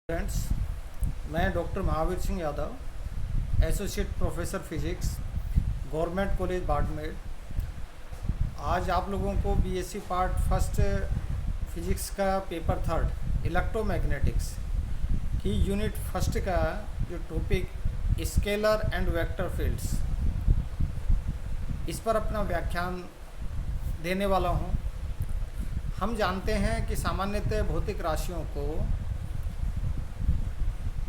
Friends, मैं doctor Mahavir Singh Yadav, associate professor physics, government college Barmer. आज आप लोगों को बीएससी पार्ट फर्स्ट फिजिक्स का पेपर थर्ड इलेक्ट्रोमैग्नेटिक्स की यूनिट फर्स्ट का जो topic scalar and vector fields, इस पर अपना व्याख्यान देने वाला हूँ। हम जानते हैं कि सामान्यतः भौतिक राशियों को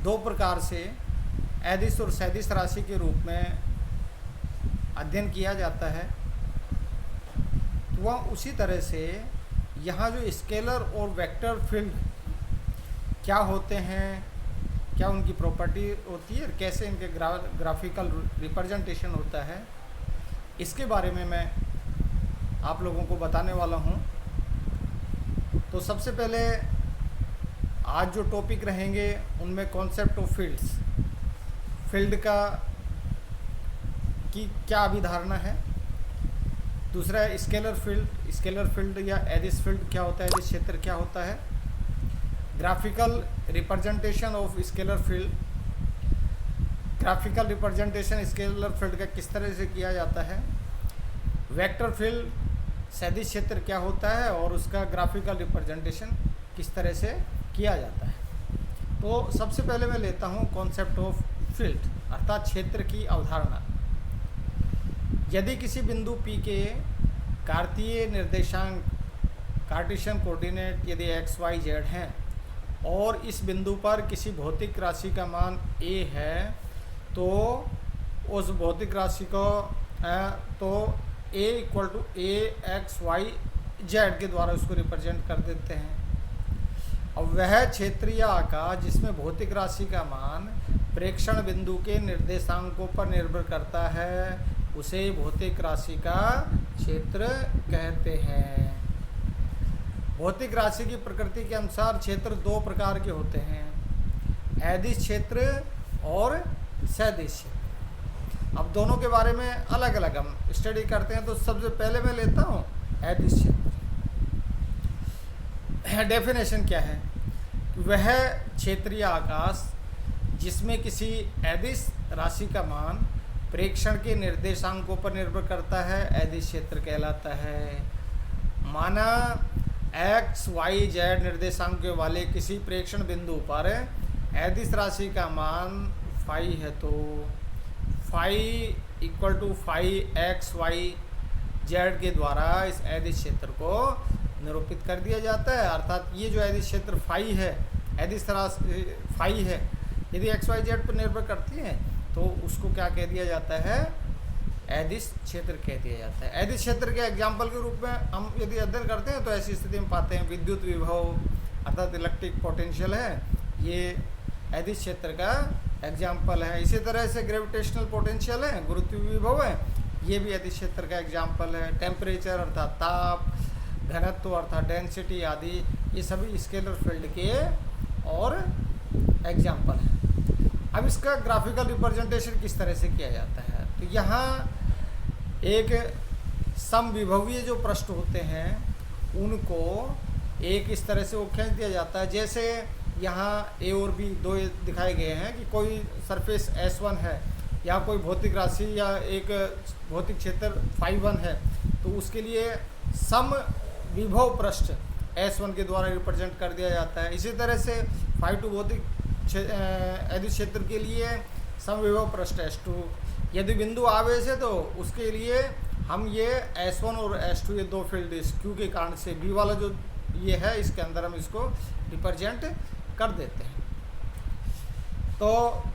दो प्रकार से अदिश और सदिश राशि के रूप में अध्ययन किया जाता है। तो वह उसी तरह से यहाँ जो स्केलर और वेक्टर फील्ड क्या होते हैं, क्या उनकी प्रॉपर्टी होती है, कैसे इनके ग्राफिकल रिप्रेजेंटेशन होता है, इसके बारे में मैं आप लोगों को बताने वाला हूँ। तो सबसे पहले आज जो टॉपिक रहेंगे उनमें कॉन्सेप्ट ऑफ फील्ड्स, फील्ड का की क्या अभिधारणा है। दूसरा है स्केलर फील्ड या एडिस फील्ड क्या होता है, एडिस क्षेत्र क्या होता है। Graphical representation of scalar field, graphical representation scalar field का किस तरह से किया जाता है। वेक्टर फील्ड सदिश क्षेत्र क्या होता है और उसका ग्राफिकल रिप्रेजेंटेशन किस तरह से किया जाता है। तो सबसे पहले मैं लेता हूँ कॉन्सेप्ट ऑफ फील्ड अर्थात क्षेत्र की अवधारणा। यदि किसी बिंदु P के कार्तीय निर्देशांक कार्टेशियन कोऑर्डिनेट यदि x y z हैं और इस बिंदु पर किसी भौतिक राशि का मान a है, तो उस भौतिक राशि को तो a equal to a x y z के द्वारा उसको रिप्रेजेंट कर देते हैं। अब वह क्षेत्रीय आकार जिसमें भौतिक राशि का मान प्रेक्षण बिंदु के निर्देशांकों पर निर्भर करता है, उसे भौतिक राशि का क्षेत्र कहते हैं। भौतिक राशि की प्रकृति के अनुसार क्षेत्र दो प्रकार के होते हैं, अदिश क्षेत्र और सदिश क्षेत्र। अब दोनों के बारे में अलग अलग हम स्टडी करते हैं। तो सबसे पहले मैं लेता हूँ अदिश क्षेत्र। डेफिनेशन क्या है? वह क्षेत्रीय आकाश जिसमें किसी अदिश राशि का मान प्रेक्षण के निर्देशांकों पर निर्भर करता है, अदिश क्षेत्र कहलाता है। माना x y z निर्देशांक वाले किसी प्रेक्षण बिंदु पर अदिश राशि का मान फाई है, तो phi equal to phi x y z के द्वारा इस अदिश क्षेत्र को निरूपित कर दिया जाता है। अर्थात ये जो अदिश क्षेत्र फाई है, अदिश राशि फाई है, यदि x y z पर निर्भर करती है तो उसको क्या कह दिया जाता है? अदिश क्षेत्र कह दिया जाता है। अदिश क्षेत्र के एग्जाम्पल के रूप में हम यदि अध्ययन करते हैं तो ऐसी स्थिति में पाते हैं विद्युत विभव अर्थात इलेक्ट्रिक पोटेंशियल है, ये अदिश क्षेत्र का एग्जाम्पल है। इसी तरह से ग्रेविटेशनल पोटेंशियल है, गुरुत्व विभव है, ये भी अदिश क्षेत्र का एग्जाम्पल है। टेम्परेचर अर्थात ताप, घनत्व अर्थात डेंसिटी आदि, ये सभी स्केलर फील्ड के और एग्जाम्पल हैं। अब इसका ग्राफिकल रिप्रेजेंटेशन किस तरह से किया जाता है? तो यहाँ एक समविभवीय जो पृष्ठ होते हैं उनको एक इस तरह से वो खींच दिया जाता है। जैसे यहाँ ए और बी दो दिखाए गए हैं कि कोई सरफेस S1 है या कोई भौतिक राशि या एक भौतिक क्षेत्र φ1 है, तो उसके लिए सम विभव पृष्ठ S1 के द्वारा रिप्रेजेंट कर दिया जाता है। इसी तरह से φ2 भौतिक अदिश क्षेत्र के लिए समविभव पृष्ठ S2। यदि बिंदु आवेश है तो उसके लिए हम ये S1 और S2 ये दो फील्ड इस Q के कारण से B वाला जो ये है इसके अंदर हम इसको रिप्रेजेंट कर देते हैं। तो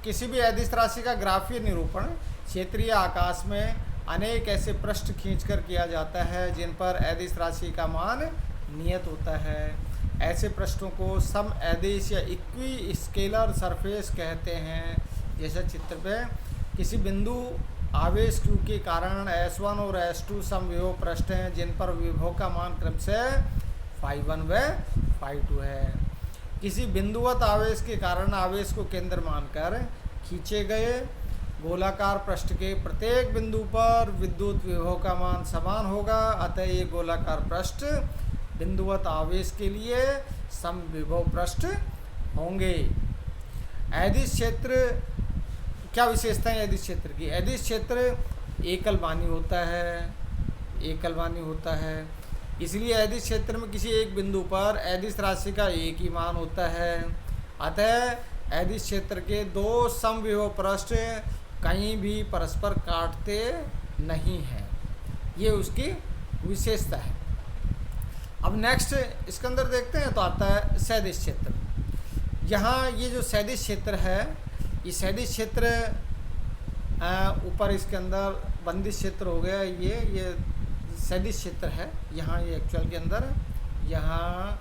किसी भी अदिश राशि का ग्राफीय निरूपण क्षेत्रीय आकाश में अनेक ऐसे पृष्ठ खींचकर किया जाता है जिन पर अदिश राशि का मान नियत होता है। ऐसे पृष्ठों को सम अदिश या इक्वी स्केलर सरफेस कहते हैं। जैसे चित्र पे किसी बिंदु आवेश Q के कारण S1 और S2 समविभव पृष्ठ हैं जिन पर विभव का मान क्रमशः φ1 व φ2 है। किसी बिंदुवत आवेश के कारण आवेश को केंद्र मानकर खींचे गए गोलाकार पृष्ठ के प्रत्येक बिंदु पर विद्युत विभव का मान समान होगा, अतः ये गोलाकार पृष्ठ बिंदुवत आवेश के लिए समविभव पृष्ठ होंगे। अदिश क्षेत्र, क्या विशेषता है अदिश क्षेत्र की? अदिश क्षेत्र एकलमानी होता है, इसलिए अदिश क्षेत्र में किसी एक बिंदु पर अदिश राशि का एक ही मान होता है। अतः अदिश क्षेत्र के दो समविभव पृष्ठ कहीं भी परस्पर काटते नहीं हैं, ये उसकी विशेषता है। अब नेक्स्ट इसके अंदर देखते हैं तो आता है सदिश क्षेत्र। यहाँ ये जो सदिश क्षेत्र है, ये सदिश क्षेत्र ऊपर इसके अंदर बंदिश क्षेत्र हो गया, ये सदिश क्षेत्र है। यहाँ ये एक्चुअल के अंदर यहाँ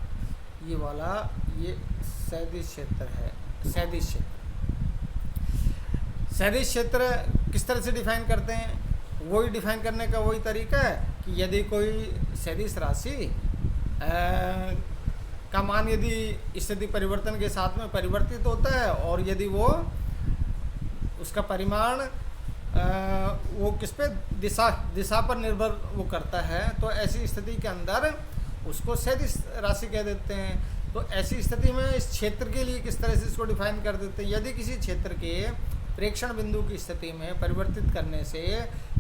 ये वाला ये सदिश क्षेत्र है। सदिश क्षेत्र किस तरह से डिफाइन करते हैं? वही डिफाइन करने का वही तरीका है कि यदि कोई सदिश राशि का मान यदि स्थिति परिवर्तन के साथ में परिवर्तित होता है और यदि वो उसका परिमाण वो किस पे दिशा पर निर्भर वो करता है, तो ऐसी स्थिति के अंदर उसको सदिश राशि कह देते हैं। तो ऐसी स्थिति में इस क्षेत्र के लिए किस तरह से इसको डिफाइन कर देते हैं? यदि किसी क्षेत्र के प्रेक्षण बिंदु की स्थिति में परिवर्तित करने से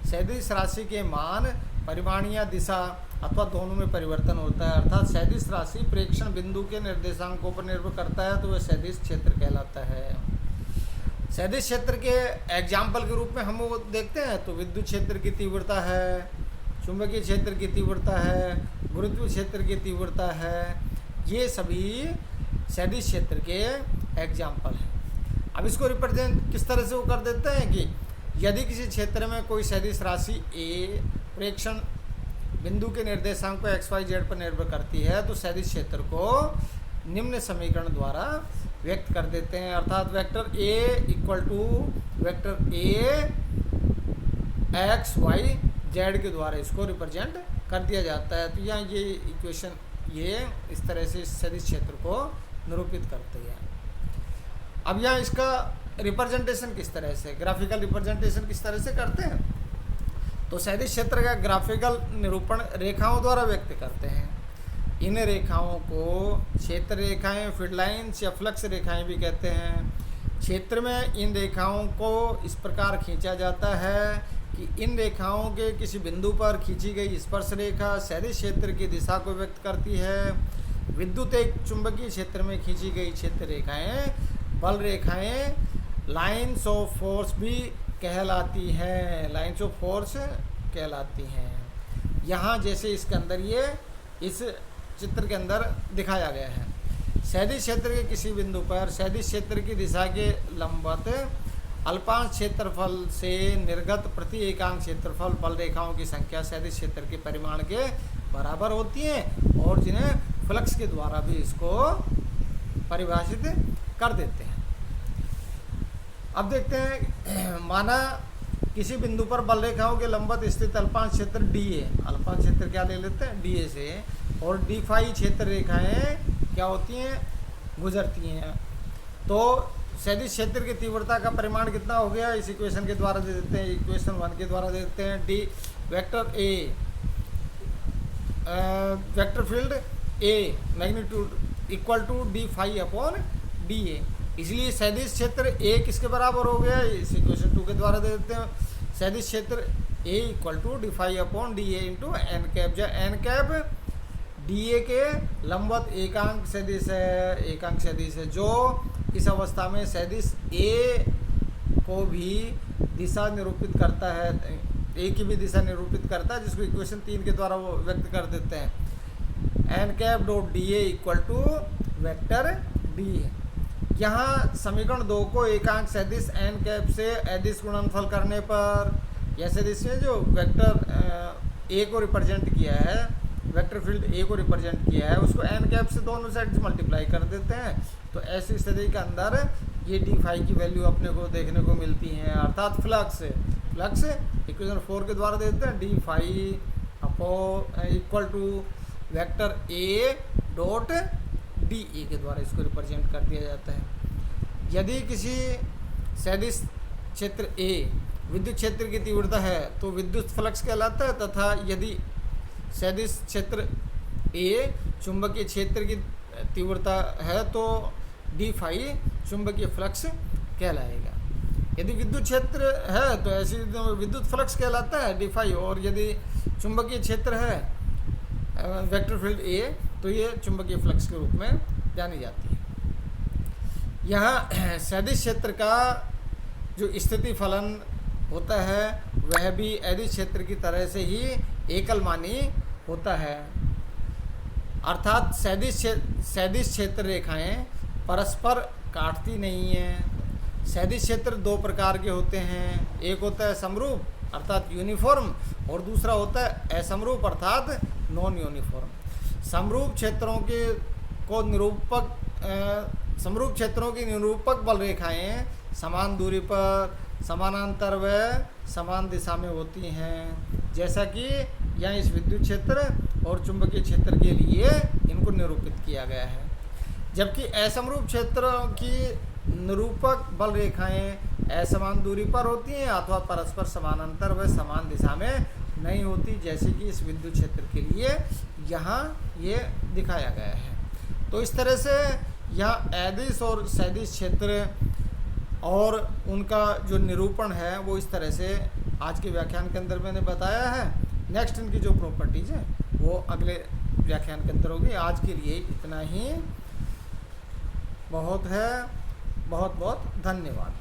सदिश राशि के मान, परिमाण या दिशा अथवा दोनों में परिवर्तन होता है, अर्थात सदिश राशि प्रेक्षण बिंदु के निर्देशांकों पर निर्भर करता है, तो वह सदिश क्षेत्र कहलाता है। सदिश क्षेत्र के एग्जाम्पल के रूप में हम वो देखते हैं तो विद्युत क्षेत्र की तीव्रता है, चुंबकीय क्षेत्र की तीव्रता है, गुरुत्वीय क्षेत्र की तीव्रता है, ये सभी सदिश क्षेत्र के एग्जाम्पल हैं। अब इसको रिप्रेजेंट किस तरह से वो कर देते हैं कि यदि किसी क्षेत्र में कोई सदिश राशि ए प्रेक्षण बिंदु के निर्देशांक को XYZ पर निर्भर करती है, तो सदिश क्षेत्र को निम्न समीकरण द्वारा व्यक्त कर देते हैं, अर्थात vector A equal to vector A XYZ के द्वारा इसको रिप्रेजेंट कर दिया जाता है। तो यहाँ ये इक्वेशन ये इस तरह से सदिश क्षेत्र को निरूपित करते हैं। अब यहाँ इसका रिप्रेजेंटेशन किस तरह से, ग्राफिकल रिप्रेजेंटेशन किस तरह से करते हैं? तो सदिश क्षेत्र का ग्राफिकल निरूपण रेखाओं द्वारा व्यक्त करते हैं। इन रेखाओं को क्षेत्र रेखाएं, फील्ड लाइन्स या फ्लक्स रेखाएं भी कहते हैं। क्षेत्र में इन रेखाओं को इस प्रकार खींचा जाता है कि इन रेखाओं के किसी बिंदु पर खींची गई स्पर्श रेखा सदिश क्षेत्र की दिशा को व्यक्त करती है। विद्युत एक चुंबकीय क्षेत्र में खींची गई क्षेत्र रेखाएं बल रेखाएं लाइन्स ऑफ फोर्स भी कहलाती हैं, लाइन्स ऑफ फोर्स कहलाती हैं। यहाँ जैसे इसके अंदर ये इस चित्र के अंदर दिखाया गया है, सदिश क्षेत्र के किसी बिंदु पर सदिश क्षेत्र की दिशा के लंबवत अल्पांश क्षेत्रफल से निर्गत प्रति एकांक क्षेत्रफल बल रेखाओं की संख्या सदिश क्षेत्र के परिमाण के बराबर होती है और जिन्हें फ्लक्स के द्वारा भी इसको परिभाषित कर देते हैं। अब देखते हैं, माना किसी बिंदु पर बल रेखाओं के लंबवत स्थित अल्पांश क्षेत्र DA, अल्पांश क्षेत्र क्या ले लेते हैं DA से, और D फाई क्षेत्र रेखाएं क्या होती हैं, गुजरती हैं। तो सदिश क्षेत्र की तीव्रता का परिमाण कितना हो गया, इस इक्वेशन के द्वारा दे देते हैं, इक्वेशन 1 के द्वारा दे देते हैं। D vector A vector field A magnitude equal to D phi upon DA, इसलिए सदिश क्षेत्र A किसके बराबर हो गया, इस इक्वेशन 2 के द्वारा दे देते हैं। सदिश क्षेत्र A equal to D phi upon DA into N cap, जहाँ एन कैप DA के लंबवत एकांक सदिश है, जो इस अवस्था में सदिश A को भी दिशा निरूपित करता है, A की भी दिशा निरूपित करता है, जिसको इक्वेशन 3 के द्वारा वो व्यक्त कर देते हैं। N cap dot DA equal to vector D है। यहाँ समीकरण 2 को एकांक सदिश एन कैप से अदिश गुणनफल करने पर, या सदिश में जो वेक्टर A को रिप्रेजेंट किया है, वेक्टर फील्ड A को रिप्रेजेंट किया है, उसको एन कैप से दोनों साइड मल्टीप्लाई कर देते हैं। तो ऐसी स्थिति के अंदर ये D फाई की वैल्यू अपने को देखने को मिलती है, अर्थात फ्लक्स इक्वेशन 4 के द्वारा देते हैं D phi upon equal to vector A dot DA के द्वारा इसको रिप्रेजेंट कर दिया जाता है। यदि किसी सदिश क्षेत्र A विद्युत क्षेत्र की तीव्रता है तो विद्युत फ्लक्स कहलाता है, तथा यदि सदिश क्षेत्र A चुंबकीय क्षेत्र की तीव्रता है तो D फाई चुंबकीय फ्लक्स कहलाएगा। यदि विद्युत क्षेत्र है तो ऐसी विद्युत फ्लक्स कहलाता है d∅, और यदि चुंबकीय क्षेत्र है वेक्टर फील्ड A, तो ये चुंबकीय फ्लक्स के रूप में जानी जाती है। यहाँ सदिश क्षेत्र का जो स्थिति फलन होता है वह भी अदिश क्षेत्र की तरह से ही एकलमानी होता है, अर्थात सदिश क्षेत्र रेखाएं परस्पर काटती नहीं हैं। सदिश क्षेत्र दो प्रकार के होते हैं, एक होता है समरूप अर्थात यूनिफॉर्म, और दूसरा होता है असमरूप अर्थात नॉन यूनिफॉर्म। समरूप क्षेत्रों की निरूपक बल रेखाएं समान दूरी पर समानांतर व समान दिशा में होती हैं, जैसा कि यहाँ इस विद्युत क्षेत्र और चुंबकीय क्षेत्र के लिए इनको निरूपित किया गया है। जबकि असमरूप क्षेत्रों की निरूपक बल रेखाएं असमान दूरी पर होती हैं अथवा परस्पर समानांतर व समान दिशा में नहीं होती, जैसे कि इस विद्युत क्षेत्र के लिए यहाँ ये दिखाया गया है। तो इस तरह से यहाँ अदिश और सदिश क्षेत्र और उनका जो निरूपण है वो इस तरह से आज के व्याख्यान के अंदर मैंने बताया है। नेक्स्ट इनकी जो प्रॉपर्टीज़ है वो अगले व्याख्यान के अंदर होगी। आज के लिए इतना ही बहुत है। बहुत बहुत धन्यवाद।